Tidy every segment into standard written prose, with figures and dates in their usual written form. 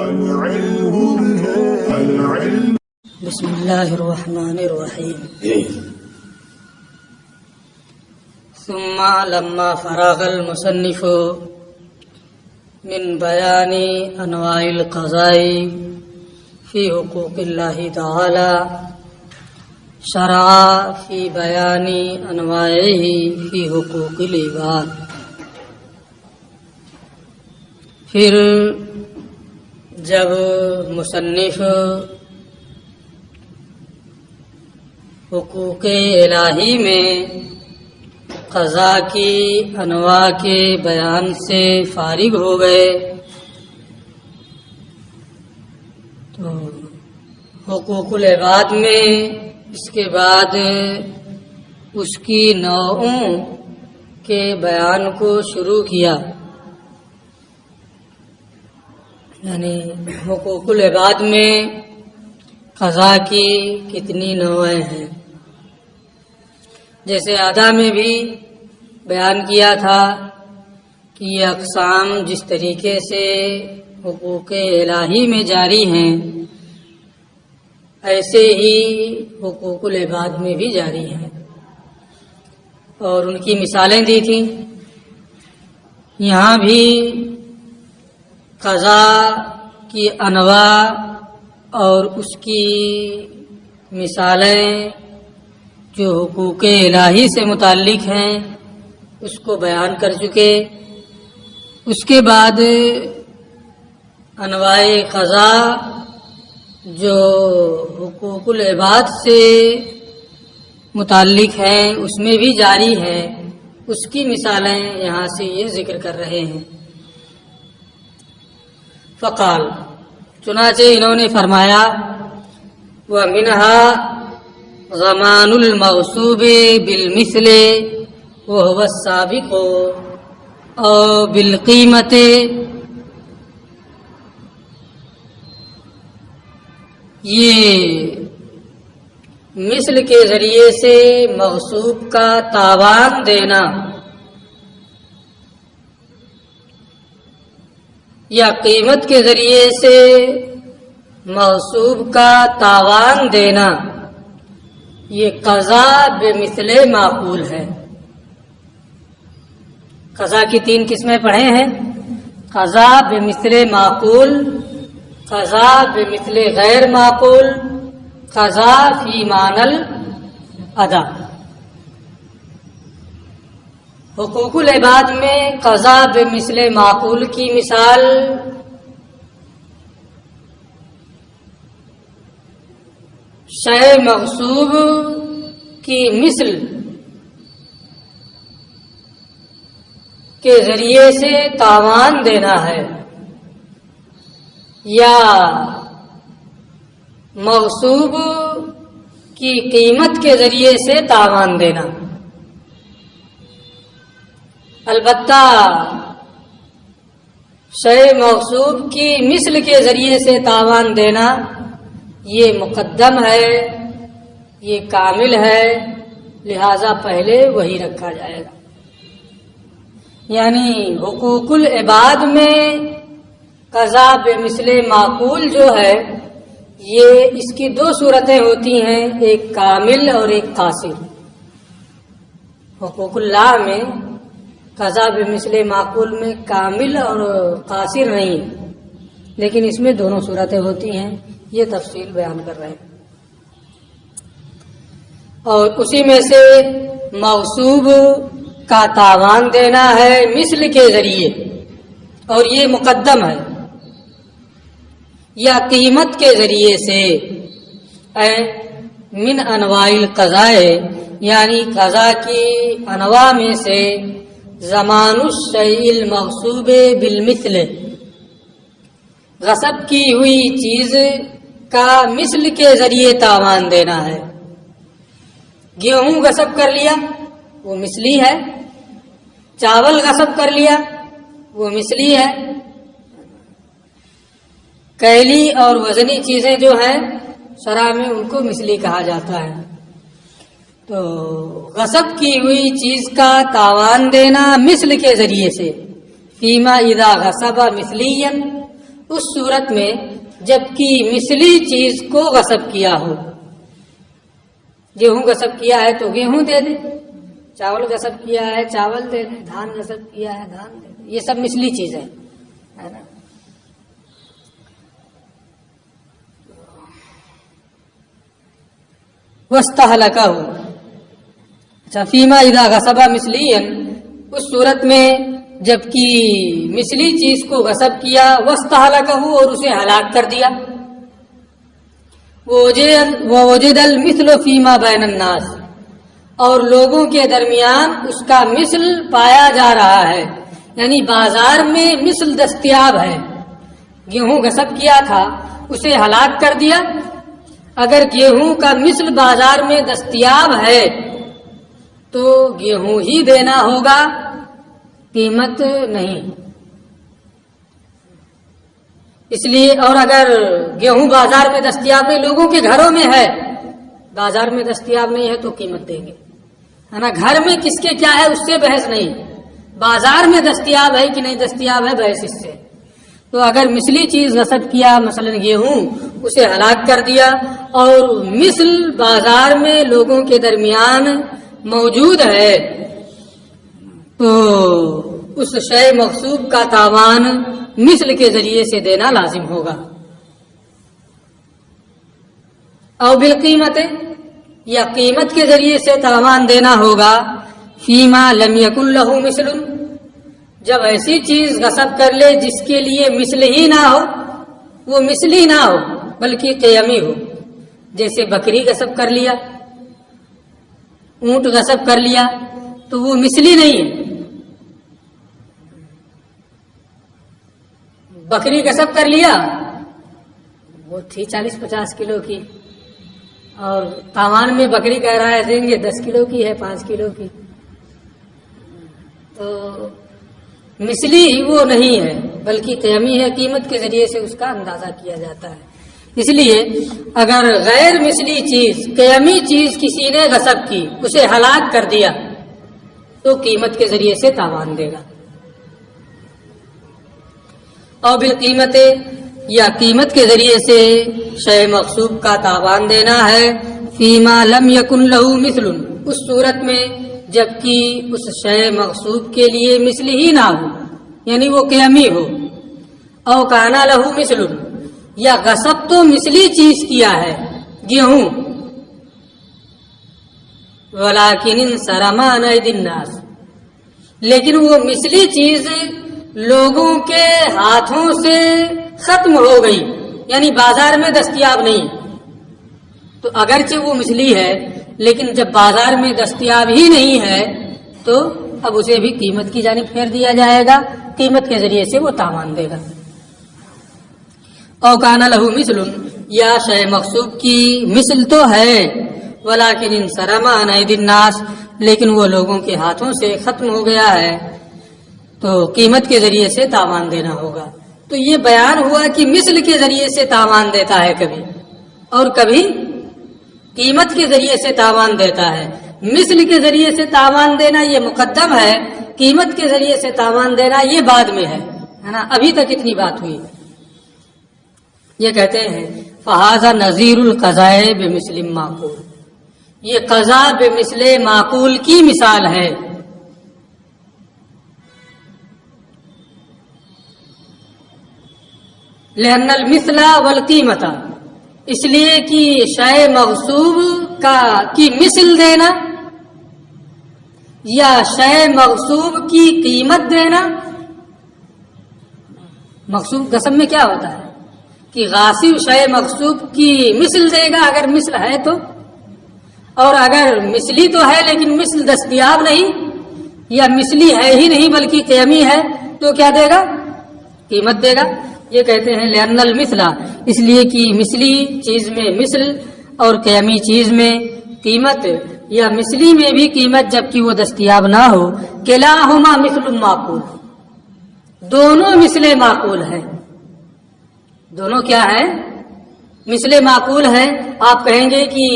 بسم اللہ الرحمن الرحیم ثم لما فرغ المصنف من بیان انواع القضاء فی حقوق اللہ تعالی شرع فی بیان انواعه فی حقوق العباد. پھر جب مصنف حقوق الہی میں قضاء کی انواع کے بیان سے فارغ ہو گئے تو حقوق العباد میں اس کے بعد اس کی نوعوں کے بیان کو شروع کیا. یعنی حقوق العباد میں قضاء کی کتنی نوعیں ہیں. جیسے ادا میں بھی بیان کیا تھا کہ یہ اقسام جس طریقے سے حقوق الہی میں جاری ہیں ایسے ہی حقوق العباد میں بھی جاری ہیں اور ان کی مثالیں دی تھیں. یہاں بھی قضاء کی انواع اور اس کی مثالیں جو حقوق الہی سے متعلق ہیں اس کو بیان کر چکے. اس کے بعد انواع قضاء جو حقوق العباد سے متعلق ہیں اس میں بھی جاری ہے، اس کی مثالیں یہاں سے یہ ذکر کر رہے ہیں. فقال چنانچہ انہوں نے فرمایا وَمِنْهَا ضمان المغصوب بالمثل وهو السابق او بالقیمت. یہ مثل کے ذریعے سے مغصوب کا تاوان دینا یا قیمت کے ذریعے سے مغصوب کا تاوان دینا، یہ قضاء بمثل معقول ہے. قضاء کی 3 قسمیں پڑھے ہیں: قضاء بمثل معقول، قضاء بمثل غیر معقول، قضاء فی معنی الادا. حقوق العباد میں قضاء بمثل معقول کی مثال شے مغصوب کی مثل کے ذریعے سے تاوان دینا ہے یا مغصوب کی قیمت کے ذریعے سے تاوان دینا. البتہ شے مغصوب کی مثل کے ذریعے سے تاوان دینا یہ مقدم ہے، یہ کامل ہے، لہذا پہلے وہی رکھا جائے گا. یعنی حقوق العباد میں قضاء بمثل معقول جو ہے یہ اس کی 2 صورتیں ہوتی ہیں، ایک کامل اور ایک قاصر. حقوق اللہ میں قضاء بمثل معقول میں کامل اور قاصر نہیں، لیکن اس میں دونوں صورتیں ہوتی ہیں، یہ تفصیل بیان کر رہے ہیں. اور اسی میں سے مغصوب کا تاوان دینا ہے مثل کے ذریعے اور یہ مقدم ہے، یا قیمت کے ذریعے سے من انواع القضاء، یعنی قضاء کی انواع میں سے ضمان الشیء المغصوب بالمثل، غصب کی ہوئی چیز کا مثل کے ذریعے تاوان دینا ہے. گیہوں غصب کر لیا وہ مثلی ہے، چاول غصب کر لیا وہ مثلی ہے. کیلی اور وزنی چیزیں جو ہیں شرع میں ان کو مثلی کہا جاتا ہے. تو غصب کی ہوئی چیز کا تاوان دینا مثل کے ذریعے سے، فیما اذا غصب مثلیا اس صورت میں جبکہ مثلی چیز کو غصب کیا ہو. گیہوں غصب کیا ہے تو گیہوں دے دے، چاول غصب کیا ہے چاول دے دے، دھان غصب کیا ہے دھان دے دے. یہ سب مثلی چیز ہے نا. وَاسْتَهْلَكَهُ. اچھا، فیما اذا غصب مثلیا، اس صورت میں جبکہ مثلی چیز کو غصب کیا، وَاسْتَهْلَكَهُ، اور اسے ہلاک کر دیا. وَوُجِدَ الْمِثْلُ فِيمَا بَيْنَ النَّاسِ، اور لوگوں کے درمیان اس کا مثل پایا جا رہا ہے، یعنی بازار میں مثل دستیاب ہے. گیہوں غصب کیا تھا، اسے ہلاک کر دیا. اگر گیہوں کا مثل بازار میں دستیاب ہے تو گیہوں ہی دینا ہوگا، قیمت نہیں. اس لیے، اور اگر گیہوں بازار میں دستیاب نہیں، لوگوں کے گھروں میں ہے، بازار میں دستیاب نہیں ہے تو قیمت دیں گے، ہے نا. گھر میں کس کے کیا ہے اس سے بحث نہیں، بازار میں دستیاب ہے کہ نہیں دستیاب ہے بحث اس سے. تو اگر مثلی چیز غصب کیا، مثلا گیہوں، اسے ہلاک کر دیا، اور مثل بازار میں لوگوں کے درمیان موجود ہے، تو اس شے مغصوب کا تاوان مثل کے ذریعے سے دینا لازم ہوگا. او بالقیمت، یا قیمت کے ذریعے سے تاوان دینا ہوگا. فیما لم یکن لہ مثل، جب ایسی چیز غصب کر لے جس کے لیے مثل ہی نہ ہو، وہ مثل ہی نہ ہو بلکہ قیمی ہو. جیسے بکری غصب کر لیا، اونٹ غصب کر لیا، تو وہ مثلی نہیں ہے. بکری غصب کر لیا، وہ تھی 40-50 کلو کی، اور تاوان میں بکری کہہ رہا ہے دیں گے 10 کلو کی ہے، 5 کلو کی، تو مثلی وہ نہیں ہے بلکہ قیمی ہے. قیمت کے ذریعے سے اس کا اندازہ کیا جاتا ہے. اس لیے اگر غیر مثلی چیز، قیمی چیز کسی نے غصب کی، اسے ہلاک کر دیا، تو قیمت کے ذریعے سے تاوان دے گا. اور بالقیمت، یا قیمت کے ذریعے سے شے مغصوب کا تاوان دینا ہے. فیما لم یکن لہ مثل، اس صورت میں جبکہ اس شے مغصوب کے لیے مثل ہی نہ ہو، یعنی وہ قیمی ہو. او کانا لہ مثل، یا غصب تو مثلی چیز کیا ہے گیہوں، ولیکن انصرم عن ایدی الناس، لیکن وہ مثلی چیز لوگوں کے ہاتھوں سے ختم ہو گئی، یعنی بازار میں دستیاب نہیں. تو اگرچہ وہ مثلی ہے لیکن جب بازار میں دستیاب ہی نہیں ہے تو اب اسے بھی قیمت کی جانب پھیر دیا جائے گا، قیمت کے ذریعے سے وہ تاوان دے گا. او کان لہ مثل، یا شے مغصوب کی مثل تو ہے، ولیکن انصرم عن ایدی الناس، لیکن وہ لوگوں کے ہاتھوں سے ختم ہو گیا ہے، تو قیمت کے ذریعے سے تاوان دینا ہوگا. تو یہ بیان ہوا کہ مثل کے ذریعے سے تاوان دیتا ہے کبھی، اور کبھی قیمت کے ذریعے سے تاوان دیتا ہے. مثل کے ذریعے سے تاوان دینا یہ مقدم ہے، قیمت کے ذریعے سے تاوان دینا یہ بعد میں ہے نا. ابھی تک اتنی بات ہوئی. یہ کہتے ہیں فہذا نظیر القضاء بمثل معقول، یہ قضا بمثل معقول کی مثال ہے. لأن المثل والقیمت، اس لیے کہ شے مغصوب کی مثل دینا یا شے مغصوب کی قیمت دینا. مغصوب غصب میں کیا ہوتا ہے کہ غاصب شے مغصوب کی مثل دے گا اگر مثل ہے تو، اور اگر مثلی تو ہے لیکن مثل دستیاب نہیں، یا مثلی ہے ہی نہیں بلکہ قیمی ہے، تو کیا دے گا؟ قیمت دے گا. یہ کہتے ہیں لأن المثل، اس لیے کہ مثلی چیز میں مثل اور قیمی چیز میں قیمت، یا مثلی میں بھی قیمت جبکہ وہ دستیاب نہ ہو، کلاہما مثل معقول، دونوں مثل معقول ہے. دونوں کیا ہے؟ مثل معقول ہے. آپ کہیں گے کہ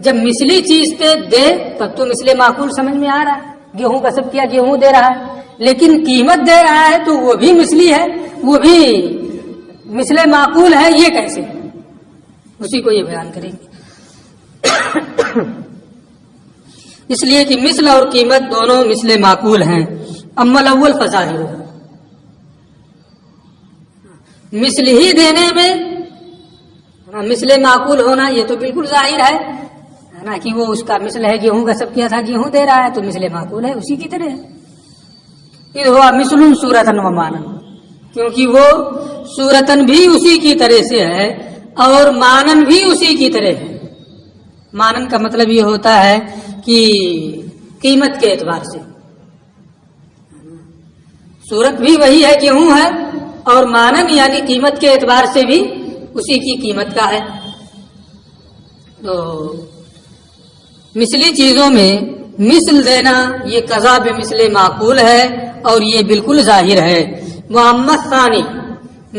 جب مثلی چیز پہ دے تب تو مثل معقول سمجھ میں آ رہا ہے، گیہوں غصب کیا گیہوں دے رہا ہے، لیکن قیمت دے رہا ہے تو وہ بھی مثلی ہے، وہ بھی مثل معقول ہے یہ کیسے، اسی کو یہ بیان کریں گے۔ اس لیے کہ مثل اور قیمت دونوں مثل معقول ہیں۔ اما الاول فظاہر، مثل ہی دینے میں مثل معقول ہونا یہ تو بالکل ظاہر ہے نا، کہ وہ اس کا مثل ہے، گیہوں کا سب کیا تھا گیہوں دے رہا ہے تو مثل معقول ہے، اسی کی طرح ہے۔ یہ ہوا مثل صورتن و مانن، کیونکہ وہ صورتن بھی اسی کی طرح سے ہے اور مانن بھی اسی کی طرح ہے۔ مانن کا مطلب یہ ہوتا ہے کہ قیمت کے اعتبار سے، صورت بھی وہی ہے گیہوں ہے، اور مانن یعنی قیمت کے اعتبار سے بھی اسی کی قیمت کا ہے۔ تو مثلی چیزوں میں مثل دینا یہ قضا بمثل معقول ہے اور یہ بالکل ظاہر ہے۔ واما ثانی،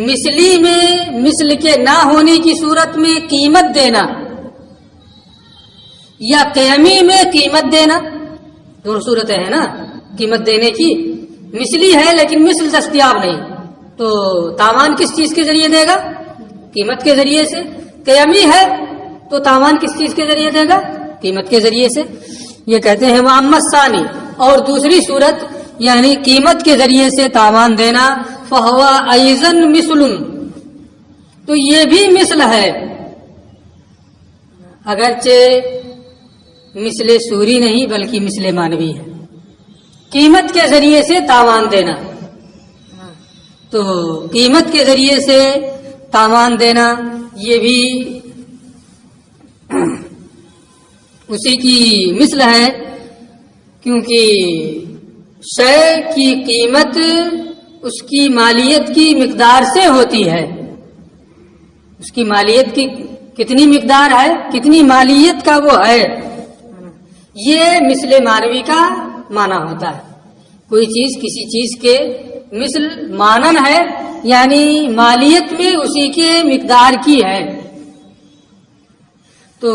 مثلی میں مثل کے نہ ہونے کی صورت میں قیمت دینا یا قیمی میں قیمت دینا، دونوں صورتیں ہیں نا قیمت دینے کی۔ مثلی ہے لیکن مثل دستیاب نہیں، تو تاوان کس چیز کے ذریعے دے گا؟ قیمت کے ذریعے سے۔ قیمی ہے تو تاوان کس چیز کے ذریعے دے گا؟ قیمت کے ذریعے سے۔ یہ کہتے ہیں واما ثانی، اور دوسری صورت یعنی قیمت کے ذریعے سے تاوان دینا، فہوا ایضاً مثل، تو یہ بھی مثل ہے، اگرچہ مثل سوری نہیں بلکہ مثل مانوی ہے۔ قیمت کے ذریعے سے تاوان دینا، تو قیمت کے ذریعے سے تاوان دینا یہ بھی اسی کی مثل ہے، کیونکہ شے کی قیمت اس کی مالیت کی مقدار سے ہوتی ہے۔ اس کی مالیت کی کتنی مقدار ہے، کتنی مالیت کا وہ ہے، یہ مثل مانوی کا معنی ہوتا ہے۔ کوئی چیز کسی چیز کے مثل مانن ہے یعنی مالیت میں اسی کے مقدار کی ہے۔ تو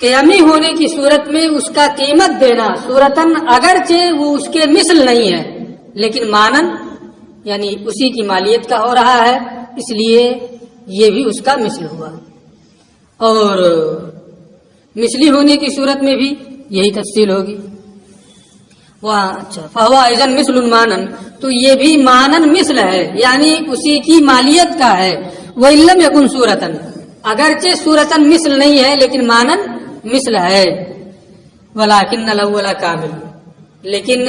قیامی ہونے کی صورت میں اس کا قیمت دینا صورتن اگرچہ وہ اس کے مثل نہیں ہے لیکن مانن یعنی اسی کی مالیت کا ہو رہا ہے، اس لیے یہ بھی اس کا مثل ہوا۔ اور مثلی ہونے کی صورت میں بھی یہی تفصیل ہوگی۔ اچھا، فہوا ایضاً مثل مانن، تو یہ بھی مانن مثل ہے یعنی اسی کی مالیت کا ہے۔ وَإِن لَّمْ يَكُنْ صُورَةً، اگرچہ صورتن مثل نہیں ہے لیکن مانن مثل ہے۔ وَلَٰكِنَّ الْأَوَّلَ کامل، لیکن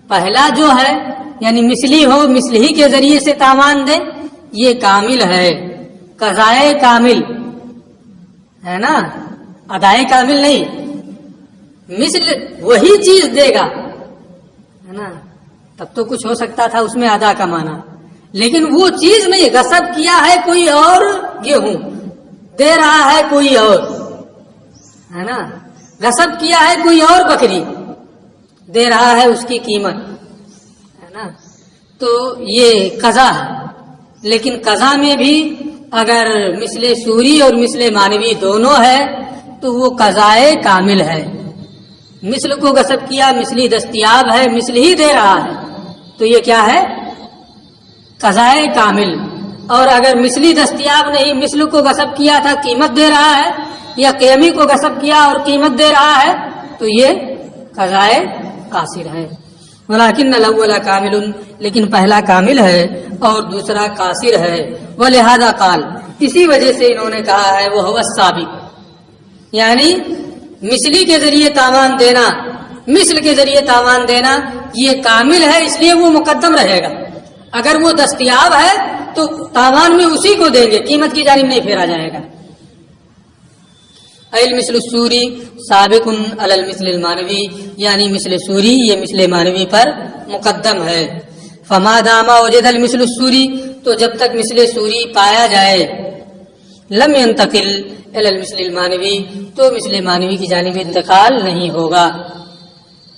پہلا جو ہے یعنی مثلی ہو، مثل ہی کے ذریعے سے تاوان دے، یہ کامل ہے، قضائے کامل ہے نا، ادائے کامل نہیں۔ مثل وہی چیز دے گا ہے نا، تب تو کچھ ہو سکتا تھا اس میں ادا کا معنی، لیکن وہ چیز نہیں، غصب کیا ہے کوئی اور گیہوں دے رہا ہے کوئی اور ہے نا، غصب کیا ہے کوئی اور بکری دے رہا ہے اس کی قیمت ہے نا، تو یہ قضا ہے۔ لیکن قضا میں بھی اگر مثل سوری اور مثل مانوی دونوں ہے تو وہ قضائے کامل ہے۔ مثل کو غصب کیا، مثلی دستیاب ہے، مثل ہی دے رہا ہے، تو یہ کیا ہے؟ قضائے کامل۔ اور اگر مثلی دستیاب نہیں، مثل کو غصب کیا تھا قیمت دے رہا ہے، یا قیمی کو غصب کیا اور قیمت دے رہا ہے، تو یہ قضائے قاصر ہے۔ ولیکن الاول کامل، لیکن پہلا کامل ہے اور دوسرا قاصر ہے۔ ولہذا قال، اسی وجہ سے انہوں نے کہا ہے وہ هو السابق، یعنی مثلی کے ذریعے تاوان دینا، مثل کے ذریعے تاوان دینا یہ کامل ہے، اس لیے وہ مقدم رہے گا۔ اگر وہ دستیاب ہے تو تاوان میں اسی کو دیں گے، قیمت کی جانب نہیں پھیرا جائے گا۔ المثل السوری سابق علی المثل المانوی، یعنی مثل سوری یہ مثل مانوی پر مقدم ہے۔ فما دام وجد المثل السوری، تو جب تک مثل سوری پایا جائے، لم ينتقل الی المثل المانوی، تو مثل مانوی کی جانب انتقال نہیں ہوگا۔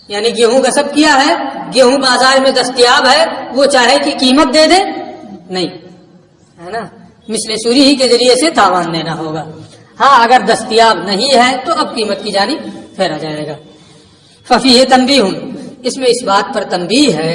یعنی گیہوں غصب کیا ہے، گیہوں بازار میں دستیاب ہے، وہ چاہے کہ قیمت دے دے نہیں ہے نا، مثل سوری ہی کے ذریعے سے تاوان دینا ہوگا۔ ہاں اگر دستیاب نہیں ہے تو اب قیمت کی جانب پھیرا جائے گا۔ ففیہ تنبیہ، اس میں اس بات پر تنبیہ ہے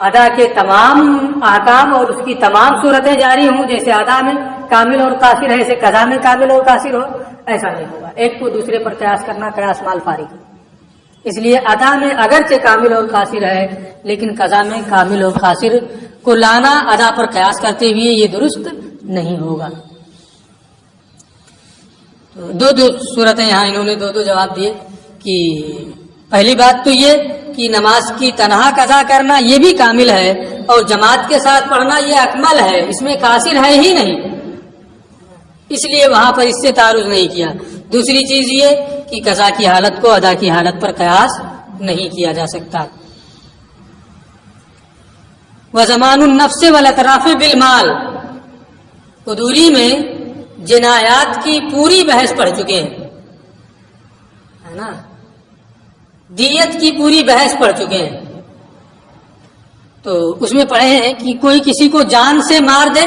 ادا کے تمام احکام اور اس کی تمام صورتیں جاری ہوں، جیسے ادا میں کامل اور قاصر ہے ایسے قضا میں کامل اور قاصر ہو، ایسا نہیں ہوگا۔ ایک کو دوسرے پر قیاس کرنا قیاس مال فارغ، اس لیے ادا میں اگرچہ کامل اور قاصر ہے لیکن قضا میں کامل اور قاصر کو لانا ادا پر قیاس کرتے ہوئے یہ درست نہیں ہوگا۔ دو صورتیں یہاں انہوں نے دو جواب دیے کہ پہلی بات تو یہ کہ نماز کی تنہا قضا کرنا یہ بھی کامل ہے اور جماعت کے ساتھ پڑھنا یہ اکمل ہے، اس میں قاصر ہے ہی نہیں، اس لیے وہاں پر اس سے تعارض نہیں کیا۔ دوسری چیز یہ کہ قضا کی حالت کو ادا کی حالت پر قیاس نہیں کیا جا سکتا۔ وزمان النفس والاطراف بالمال، قدوری میں جنایات کی پوری بحث پڑھ چکے ہیں، ہے نا، دیت کی پوری بحث پڑھ چکے ہیں۔ تو اس میں پڑھے ہیں کہ کوئی کسی کو جان سے مار دے،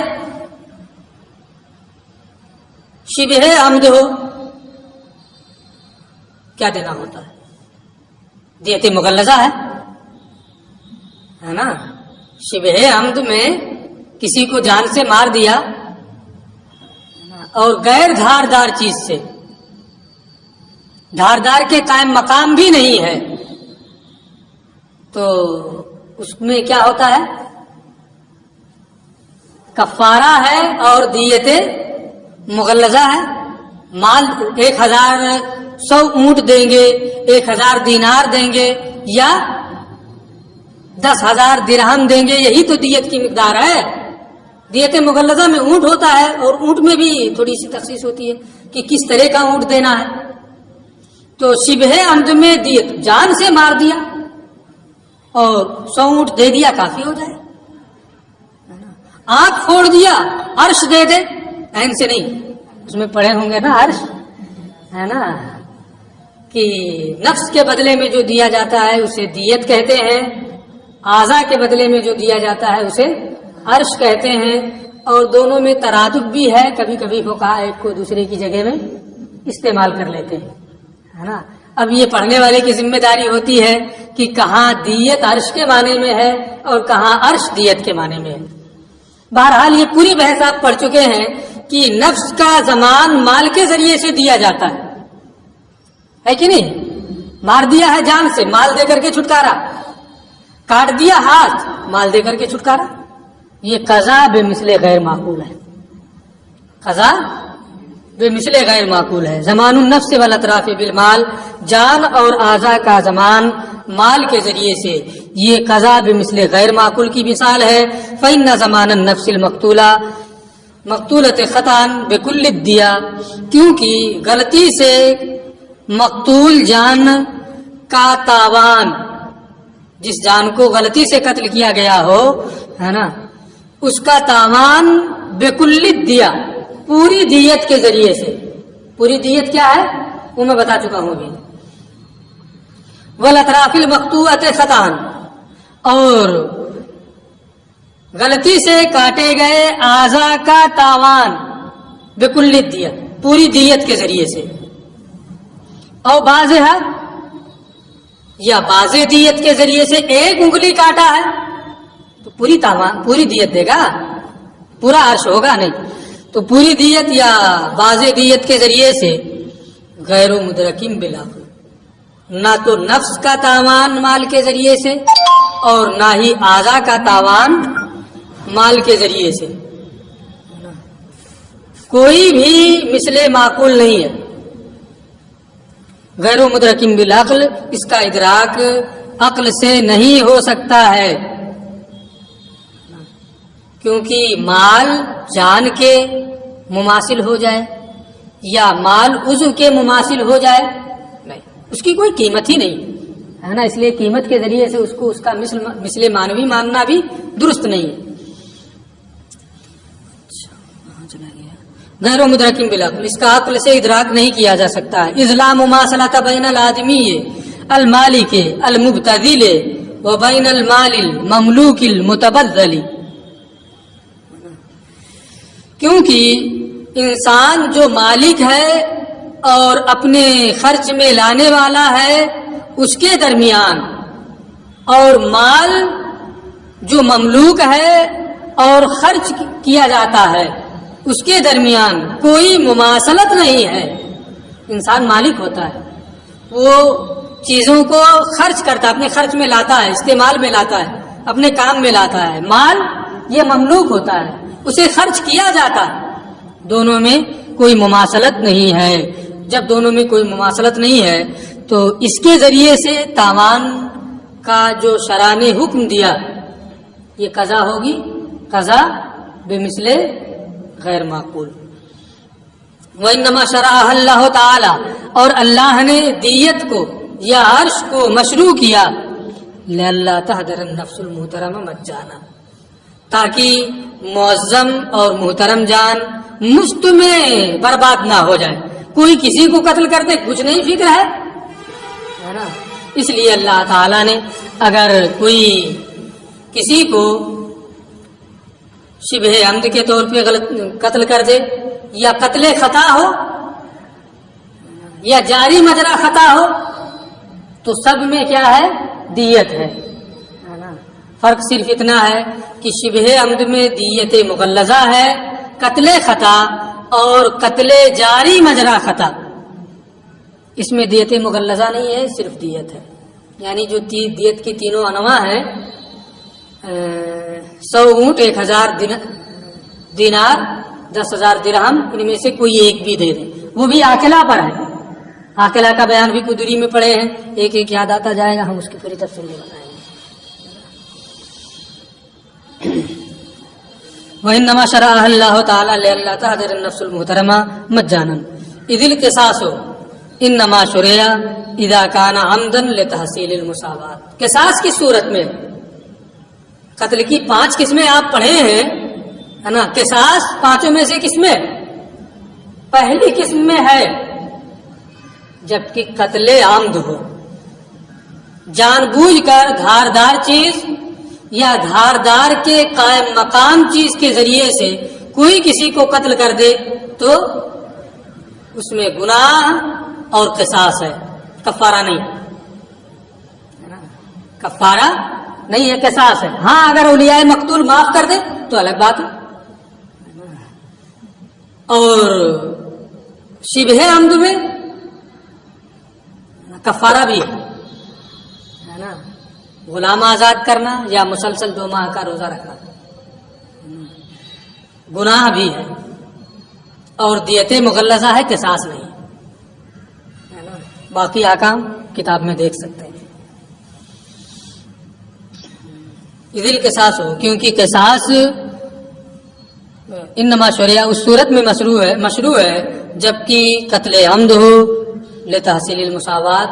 شبہ عمد ہو، کیا دینا ہوتا ہے؟ دیت مغلظہ ہے نا۔ شبہ عمد میں کسی کو جان سے مار دیا اور غیر دھاردار چیز سے، دھاردار کے قائم مقام بھی نہیں ہے، تو اس میں کیا ہوتا ہے؟ کفارہ ہے اور دیت مغلظہ ہے۔ مال 1100 اونٹ دیں گے، 1000 دینار دیں گے یا 10,000 درہم دیں گے، یہی تو دیت کی مقدار ہے۔ دیت مغلظہ میں اونٹ ہوتا ہے اور اونٹ میں بھی تھوڑی سی تخصیص ہوتی ہے کہ کس طرح کا اونٹ دینا ہے۔ تو شبہ عمد میں دیت جان سے مار دیا اور 100 اونٹ دے دیا کافی ہو جائے، آنکھ پھوڑ دیا عرش دے دے، عین سے نہیں، اس میں پڑھے ہوں گے نا عرش، ہے نا، کہ نفس کے بدلے میں جو دیا جاتا ہے اسے دیت کہتے ہیں، اعضاء کے بدلے میں جو دیا جاتا ہے اسے عرش کہتے ہیں، اور دونوں میں ترادف بھی ہے، کبھی کبھی فقہا ایک کو دوسرے کی جگہ میں استعمال کر لیتے ہیں، ہے نا۔ اب یہ پڑھنے والے کی ذمہ داری ہوتی ہے کہ کہاں دیت عرش کے معنی میں ہے اور کہاں عرش دیت کے معنی میں ہے۔ بہرحال یہ پوری بحث آپ پڑھ چکے ہیں کہ نفس کا زمان مال کے ذریعے سے دیا جاتا ہے کہ نہیں؟ مار دیا ہے جان سے، مال دے کر کے چھٹکارا، کاٹ دیا ہاتھ، مال دے کر کے چھٹکارا، یہ قضا بے مثل غیر معقول ہے، قضا بے مثل غیر معقول ہے۔ زمان النفس والاطراف بالمال، جان اور اعضاء کا زمان مال کے ذریعے سے، یہ قضا بے مثل غیر معقول کی مثال ہے۔ فإن زمان النفس المقتولہ مقتولۃ خطأ بکل الدیہ، کیونکہ غلطی سے مقتول جان کا تاوان، جس جان کو غلطی سے قتل کیا گیا ہو، ہے نا، اس کا تاوان بکل الدیہ، پوری دیت کے ذریعے سے۔ پوری دیت کیا ہے وہ میں بتا چکا ہوں ابھی۔ والاطراف المقطوعۃ خطأ، اور غلطی سے کاٹے گئے اعضاء کا تاوان بکل الدیہ، پوری دیت کے ذریعے سے۔ اور بعض ہے یا باز دیت کے ذریعے سے ایک انگلی کاٹا ہے تو پوری تاوان، پوری دیت دے گا، پورا عرش ہوگا نہیں، تو پوری دیت یا باز دیت کے ذریعے سے غیر مدرکم بالعقل، نہ تو نفس کا تاوان مال کے ذریعے سے اور نہ ہی اعضاء کا تاوان مال کے ذریعے سے، کوئی بھی مثل معقول نہیں ہے۔ غیر مدرکم بالعقل، اس کا ادراک عقل سے نہیں ہو سکتا ہے، کیونکہ مال جان کے مماثل ہو جائے یا مال عضو کے مماثل ہو جائے، نہیں، اس کی کوئی قیمت ہی نہیں ہے نا، اس لیے قیمت کے ذریعے سے اس کو اس کا مثل مانوی ماننا بھی درست نہیں ہے۔ غیر مدرکم بالعقل، اس کا عقل سے ادراک نہیں کیا جا سکتا ہے۔ اذ مماثلۃ بین الآدمی المالک المبتذل و بین المال المملوک المتبذل، کیونکہ انسان جو مالک ہے اور اپنے خرچ میں لانے والا ہے، اس کے درمیان اور مال جو مملوک ہے اور خرچ کیا جاتا ہے اس کے درمیان کوئی مماثلت نہیں ہے. انسان مالک ہوتا ہے، وہ چیزوں کو خرچ کرتا ہے، اپنے خرچ میں لاتا ہے، استعمال میں لاتا ہے، اپنے کام میں لاتا ہے. مال یہ مملوک ہوتا ہے، اسے خرچ کیا جاتا ہے. دونوں میں کوئی مماثلت نہیں ہے. جب دونوں میں کوئی مماثلت نہیں ہے تو اس کے ذریعے سے تاوان کا جو شرع نے حکم دیا یہ قضا ہوگی، قضا بمثل غیر معقول. وَإِنَّمَا شَرَعَهَا اللَّهُ تَعَالَى، اور اللہ نے دیت کو یا عرش کو مشروع کیا لِأَلَّا تَحْضَرَ النَّفْسُ الْمُحْتَرَمَ مَجَّانًا، تاکہ معظم اور محترم جان مفت میں برباد نہ ہو جائے. کوئی کسی کو قتل کر دے کچھ نہیں فکر ہے نا. اس لیے اللہ تعالیٰ نے اگر کوئی کسی کو شبہ عمد کے طور پہ غلط قتل کر دے یا قتل خطا ہو یا جاری مجرا خطا ہو تو سب میں کیا ہے؟ دیت ہے نا. فرق صرف اتنا ہے کہ شبہ عمد میں دیت مغلظہ ہے، قتل خطا اور قتل جاری مجرا خطا اس میں دیت مغلظہ نہیں ہے، صرف دیت ہے. یعنی جو دیت کی تینوں انواع ہیں 100 اونٹ 1000 دینار 10,000 درہم، ان میں سے کوئی ایک بھی دے دے، وہ بھی عاقلہ پر ہے. عاقلہ کا بیان بھی قدری میں پڑے ہیں، ایک ایک یاد آتا جائے گا، ہم اس کی پوری تفصیل بتائیں گے. وَإِنَّمَا شَرَعَهَا اللَّهُ تَعَالَى لِأَلَّا تَحْضَرَ النَّفْسُ الْمُحْتَرَمَةَ مَجَّانًا إِذِ الْقِصَاصُ إِنَّمَا شُرِعَ إِذَا كَانَ عَمْدًا لِتَحْصِيلِ الْمُسَاوَاةِ. قصاص کی صورت میں قتل کی 5 قسمیں آپ پڑھے ہیں ہے نا. قصاص 5 میں سے کس میں؟ پہلی قسم میں ہے جبکہ قتل عمد ہو، جان بوجھ کر دھاردار چیز یا دھاردار کے قائم مقام چیز کے ذریعے سے کوئی کسی کو قتل کر دے تو اس میں گناہ اور قصاص ہے، کفارہ نہیں. کفارہ نہیں ہے، قصاص ہے. ہاں اگر اولیاء مقتول معاف کر دے تو الگ بات ہے. اور شبہ عمد میں کفارہ بھی ہے نا، غلام آزاد کرنا یا مسلسل 2 ماہ کا روزہ رکھنا، گناہ بھی ہے. اور دیت مغلظہ ہے، قصاص نہیں ہے نا. باقی احکام کتاب میں دیکھ سکتے ہیں. اذل قصاص ہو، کیونکہ قصاص انما شرع اس صورت میں مشروع ہے جبکہ قتل عمد ہو لتحصیل المساوات،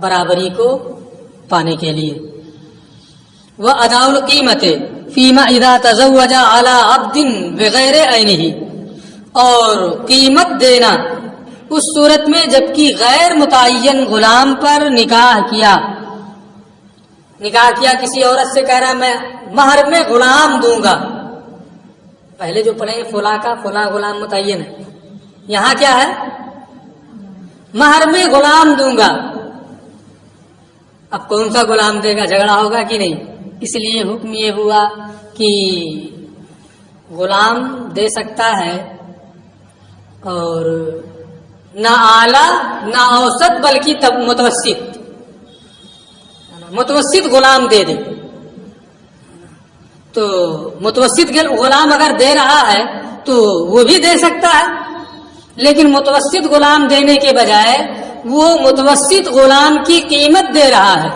برابری کو پانے کے لیے. وَأَدَاءُ الْقِیمَةِ فِيمَا إِذَا تَزَوَّجَ عَلَىٰ عَبْدٍ بِغَیرِ عَیْنِهِ، اور قیمت دینا اس صورت میں جبکہ غیر متعین غلام پر نکاح کیا کسی عورت سے، کہہ رہا میں مہر میں غلام دوں گا. پہلے جو پڑھے فلاں کا فلاں غلام متعین ہے، یہاں کیا ہے؟ مہر میں غلام دوں گا. اب کون سا غلام دے گا؟ جھگڑا ہوگا کہ نہیں. اس لیے حکم یہ ہوا کہ غلام دے سکتا ہے اور نہ اعلیٰ نہ اوسط بلکہ متوسط غلام دے دے. تو متوسط غلام اگر دے رہا ہے تو وہ بھی دے سکتا ہے، لیکن متوسط غلام دینے کے بجائے وہ متوسط غلام کی قیمت دے رہا ہے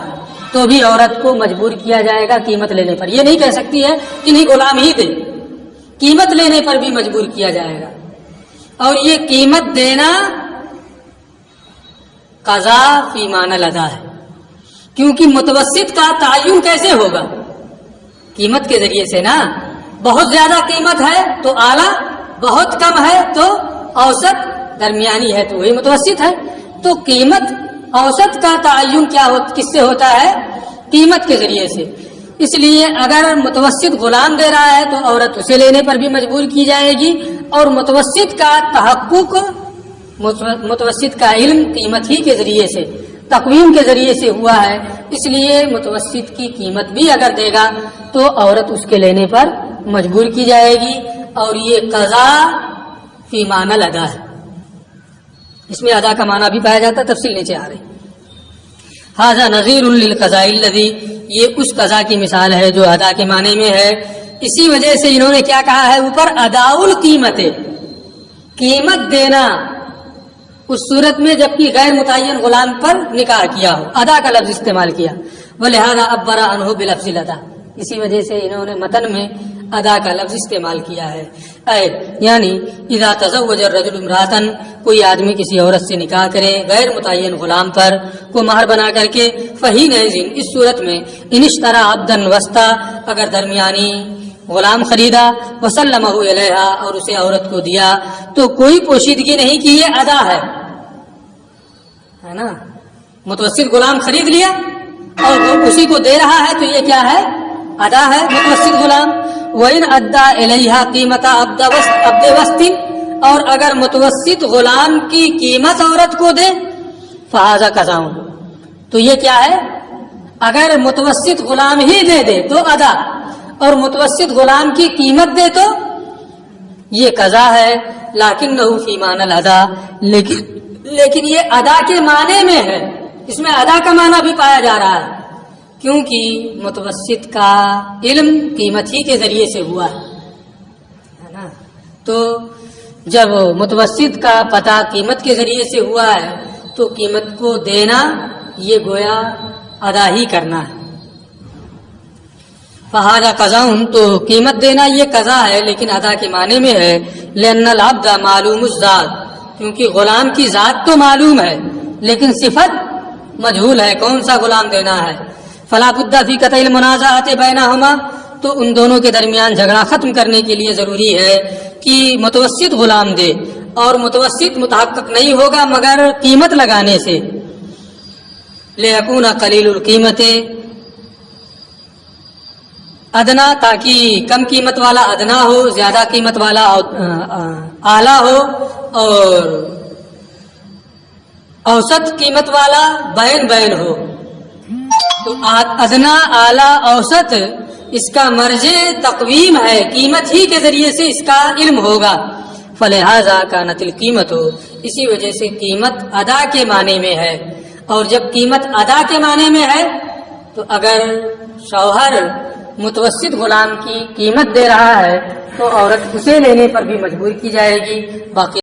تو بھی عورت کو مجبور کیا جائے گا قیمت لینے پر. یہ نہیں کہہ سکتی ہے کہ نہیں غلام ہی دے، قیمت لینے پر بھی مجبور کیا جائے گا. اور یہ قیمت دینا قضا فی معنی الادا ہے، کیونکہ متوسط کا تعین کیسے ہوگا؟ قیمت کے ذریعے سے نا. بہت زیادہ قیمت ہے تو اعلیٰ، بہت کم ہے تو اوسط، درمیانی ہے تو وہی متوسط ہے. تو قیمت اوسط کا تعین کس سے ہوتا ہے؟ قیمت کے ذریعے سے. اس لیے اگر متوسط غلام دے رہا ہے تو عورت اسے لینے پر بھی مجبور کی جائے گی، اور متوسط کا تحقق، متوسط کا علم قیمت ہی کے ذریعے سے تقویم کے ذریعے سے ہوا ہے، اس لیے متوسط کی قیمت بھی اگر دے گا تو عورت اس کے لینے پر مجبور کی جائے گی، اور یہ قضا فی معنی الادا ہے، اس میں ادا کا معنی بھی پایا جاتا ہے، تفصیل نیچے آ رہی۔ ھذا نظیر للقضاء الذی، یہ اس قضا کی مثال ہے جو ادا کے معنی میں ہے۔ اسی وجہ سے انہوں نے کیا کہا ہے اوپر، اداء القیمت، قیمت دینا اس صورت میں جبکہ غیر متعین غلام پر نکاح کیا ہو، ادا کا لفظ استعمال کیا، ولہذا عبر عنہ بلفظ الادا، اسی وجہ سے انہوں نے متن میں ادا کا لفظ استعمال کیا ہے۔ یعنی اذا تزوج الرجل امرأة، کوئی آدمی کسی عورت سے نکاح کرے غیر متعین غلام پر کو مہر بنا کر کے، فحینئذ، اس صورت میں، ان اشترى عبدا وسطا، اگر درمیانی غلام خریدا، وسلمہ الیہا، اور اسے عورت کو دیا، تو کوئی پوشیدگی نہیں کہ یہ ادا ہے نا، متوسط غلام خرید لیا اور وہ اسی کو دے رہا ہے تو یہ کیا ہے، ادا ہے متوسط غلام۔ وَإِنْ أَدَّى إِلَيْهَا قِيمَةَ عَبْدِ وَسْطٍ، اور اگر متوسط غلام کی قیمت عورت کو دے، فَهَذَا قَضَاءٌ، تو یہ کیا ہے، اگر متوسط غلام ہی دے تو ادا، اور متوسط غلام کی قیمت دے تو یہ قضا ہے، لَكِنَّهُ فِي مَعْنَى الْأَدَاءِ، لیکن یہ ادا کے معنی میں ہے، اس میں ادا کا معنی بھی پایا جا رہا ہے، کیونکہ متوسط کا علم قیمت ہی کے ذریعے سے ہوا ہے نا، تو جب متوسط کا پتہ قیمت کے ذریعے سے ہوا ہے تو قیمت کو دینا یہ گویا ادا ہی کرنا ہے۔ فہذا قضاء، تو قیمت دینا یہ قضا ہے لیکن ادا کے معنی میں ہے، لأن العبد معلوم الذات، کیونکہ غلام کی ذات تو معلوم ہے لیکن صفت مجہول ہے، کون سا غلام دینا ہے۔ فلا بد فی قطع المنازعۃ بینہما، تو ان دونوں کے درمیان جھگڑا ختم کرنے کے لیے ضروری ہے کہ متوسط غلام دے، اور متوسط متحقق نہیں ہوگا مگر قیمت لگانے سے، لیکون قلیل القیمت ادنا، تاکہ کم قیمت والا ادنا ہو، زیادہ قیمت والا اعلیٰ ہو، اور اوسط قیمت والا بین ہو۔ تو ادنا، اعلیٰ، اوسط، اس کا مرجع تقویم ہے، قیمت ہی کے ذریعے سے اس کا علم ہوگا۔ فلہذا کانت القیمت، اسی وجہ سے قیمت ادا کے معنی میں ہے، اور جب قیمت ادا کے معنی میں ہے تو اگر شوہر متوسط غلام کی قیمت دے رہا ہے تو عورت اسے لینے پر بھی مجبور کی جائے گی، باقی